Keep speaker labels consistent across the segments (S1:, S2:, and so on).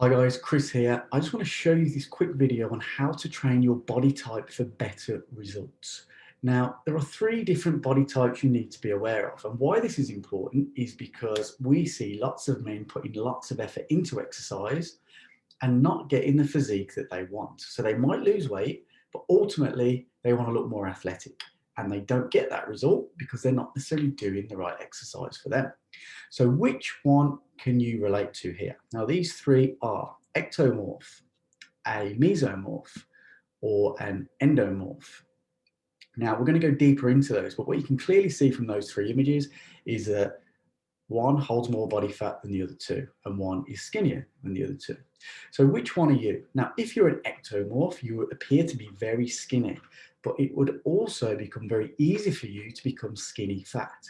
S1: Hi guys, Chris here. I just want to show you this quick video on how to train your body type for better results. Now, there are three different body types you need to be aware of. And why this is important is because we see lots of men putting lots of effort into exercise and not getting the physique that they want. So they might lose weight, but ultimately they want to look more athletic. And they don't get that result because they're not necessarily doing the right exercise for them. So which one can you relate to here? Now, these three are ectomorph, a mesomorph, or an endomorph. Now, we're going to go deeper into those, but what you can clearly see from those three images is that one holds more body fat than the other two, and one is skinnier than the other two. So which one are you? Now, if you're an ectomorph, you would appear to be very skinny, but it would also become very easy for you to become skinny fat.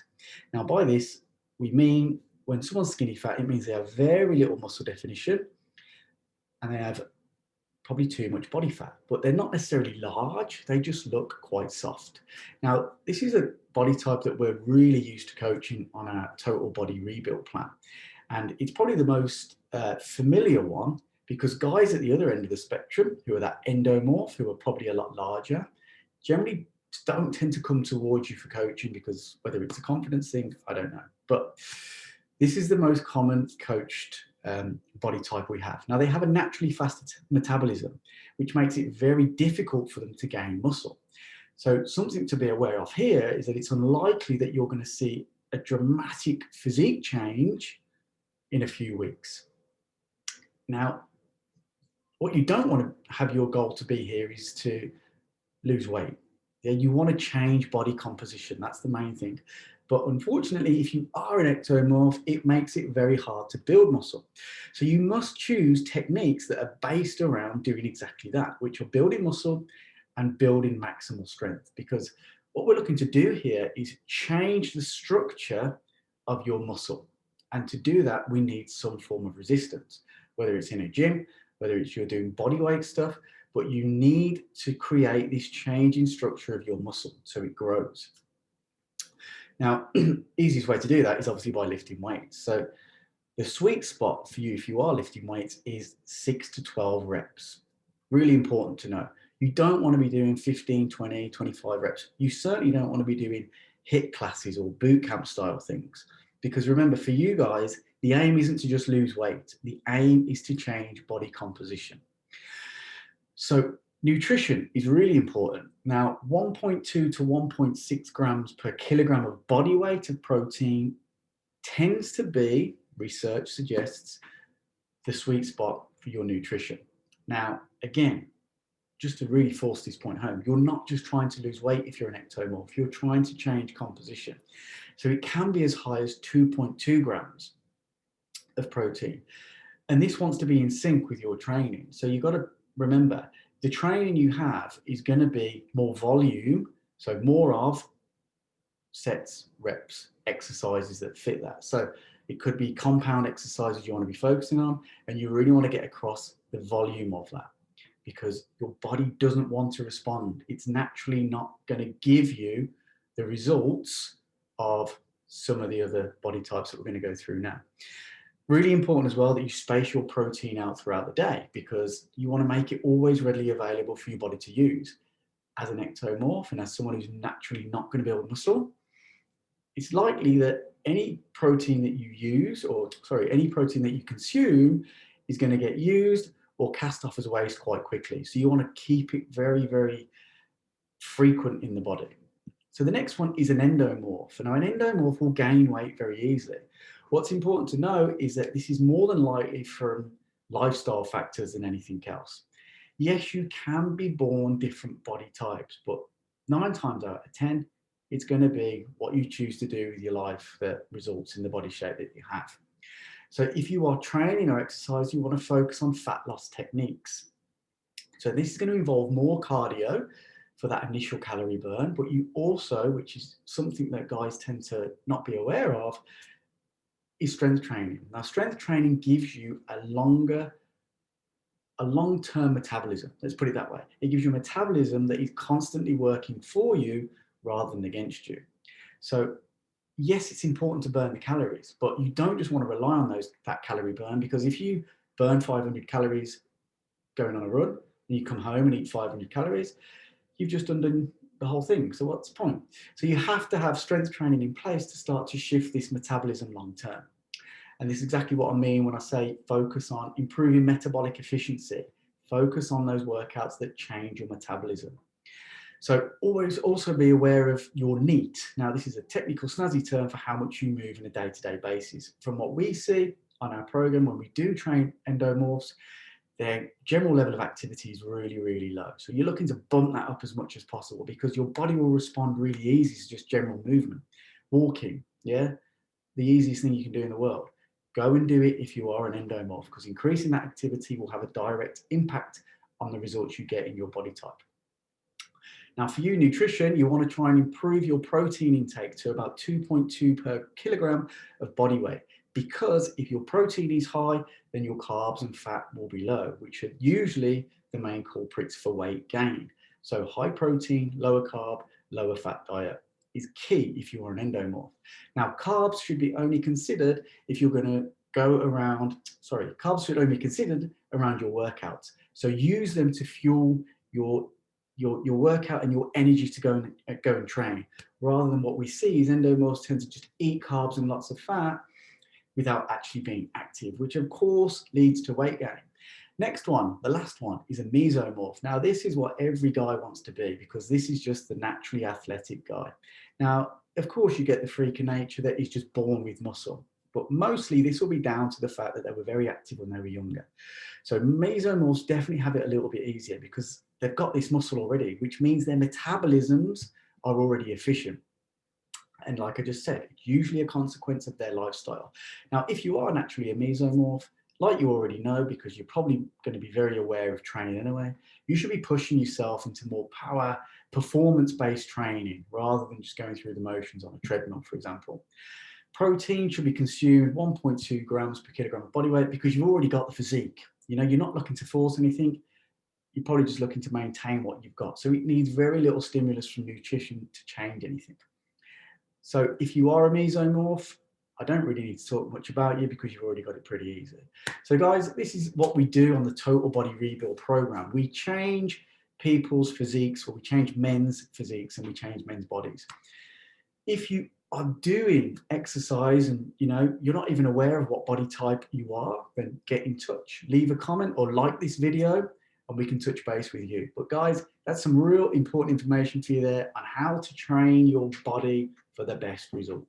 S1: Now, by this, we mean when someone's skinny fat, it means they have very little muscle definition and they have probably too much body fat, but they're not necessarily large, they just look quite soft. Now, this is a body type that we're really used to coaching on our total body rebuild plan. And it's probably the most familiar one because guys at the other end of the spectrum, who are that endomorph, who are probably a lot larger, generally don't tend to come towards you for coaching because whether it's a confidence thing, I don't know. But this is the most common coached body type we have. Now, they have a naturally fast metabolism, which makes it very difficult for them to gain muscle. So something to be aware of here is that it's unlikely that you're going to see a dramatic physique change in a few weeks. Now, what you don't want to have your goal to be here is to lose weight. Yeah, you want to change body composition. That's the main thing. But unfortunately, if you are an ectomorph, it makes it very hard to build muscle. So you must choose techniques that are based around doing exactly that, which are building muscle and building maximal strength. Because what we're looking to do here is change the structure of your muscle. And to do that, we need some form of resistance, whether it's in a gym, whether it's you're doing body weight stuff, but you need to create this change in structure of your muscle so it grows. Now, easiest way to do that is obviously by lifting weights. So the sweet spot for you, if you are lifting weights, is 6 to 12 reps. Really important to know. You don't want to be doing 15, 20, 25 reps. You certainly don't want to be doing HIIT classes or boot camp style things. Because remember, for you guys, the aim isn't to just lose weight. The aim is to change body composition. So nutrition is really important. Now, 1.2 to 1.6 grams per kilogram of body weight of protein tends to be, research suggests, the sweet spot for your nutrition. Now, again, just to really force this point home, you're not just trying to lose weight if you're an ectomorph, you're trying to change composition. So it can be as high as 2.2 grams of protein. And this wants to be in sync with your training. So you've got to remember, the training you have is going to be more volume, so more of sets, reps, exercises that fit that. So it could be compound exercises you want to be focusing on, and you really want to get across the volume of that because your body doesn't want to respond. It's naturally not going to give you the results of some of the other body types that we're going to go through now. Really important as well that you space your protein out throughout the day because you want to make it always readily available for your body to use. As an ectomorph and as someone who's naturally not going to build muscle, it's likely that any protein that you use, or sorry, any protein that you consume is going to get used or cast off as waste quite quickly. So you want to keep it very, very frequent in the body. So the next one is an endomorph. Now, an endomorph will gain weight very easily. What's important to know is that this is more than likely from lifestyle factors than anything else. Yes, you can be born different body types, but 9 times out of 10, it's going to be what you choose to do with your life that results in the body shape that you have. So if you are training or exercising, you want to focus on fat loss techniques. So this is going to involve more cardio for that initial calorie burn, but you also, which is something that guys tend to not be aware of, is strength training. Now, strength training gives you a long-term metabolism. Let's put it that way. It gives you a metabolism that is constantly working for you rather than against you. So yes, it's important to burn the calories, but you don't just want to rely on that calorie burn because if you burn 500 calories going on a run, and you come home and eat 500 calories, you've just undone the whole thing. So what's the point? So you have to have strength training in place to start to shift this metabolism long term. And this is exactly what I mean when I say focus on improving metabolic efficiency. Focus on those workouts that change your metabolism. So always also be aware of your NEAT. Now, this is a technical snazzy term for how much you move on a day-to-day basis. From what we see on our program, when we do train endomorphs, their general level of activity is really, really low. So you're looking to bump that up as much as possible because your body will respond really easy to just general movement. Walking, yeah, the easiest thing you can do in the world. Go and do it if you are an endomorph, because increasing that activity will have a direct impact on the results you get in your body type. Now, for you, nutrition, you want to try and improve your protein intake to about 2.2 per kilogram of body weight, because if your protein is high, then your carbs and fat will be low, which are usually the main culprits for weight gain. So high protein, lower carb, lower fat diet is key if you are an endomorph. Now, carbs should be only considered if you're going to go around, carbs should only be considered around your workouts. So use them to fuel your workout and your energy to go and train, rather than what we see is endomorphs tend to just eat carbs and lots of fat without actually being active, which of course leads to weight gain. Next one, the last one, is a mesomorph. Now, this is what every guy wants to be, because this is just the naturally athletic guy. Now, of course, you get the freak of nature that is just born with muscle, but mostly this will be down to the fact that they were very active when they were younger. So mesomorphs definitely have it a little bit easier because they've got this muscle already, which means their metabolisms are already efficient. And like I just said, it's usually a consequence of their lifestyle. Now, if you are naturally a mesomorph, like you already know, because you're probably going to be very aware of training anyway, you should be pushing yourself into more power, performance-based training, rather than just going through the motions on a treadmill, for example. Protein should be consumed 1.2 grams per kilogram of body weight, because you've already got the physique. You know, you're not looking to force anything. You're probably just looking to maintain what you've got. So it needs very little stimulus from nutrition to change anything. So if you are a mesomorph, I don't really need to talk much about you because you've already got it pretty easy. So guys, this is what we do on the Total Body Rebuild program. We change people's physiques, or we change men's physiques, and we change men's bodies. If you are doing exercise and you're not even aware of what body type you are, then get in touch. Leave a comment or like this video and we can touch base with you. But guys, that's some real important information for you there on how to train your body for the best result.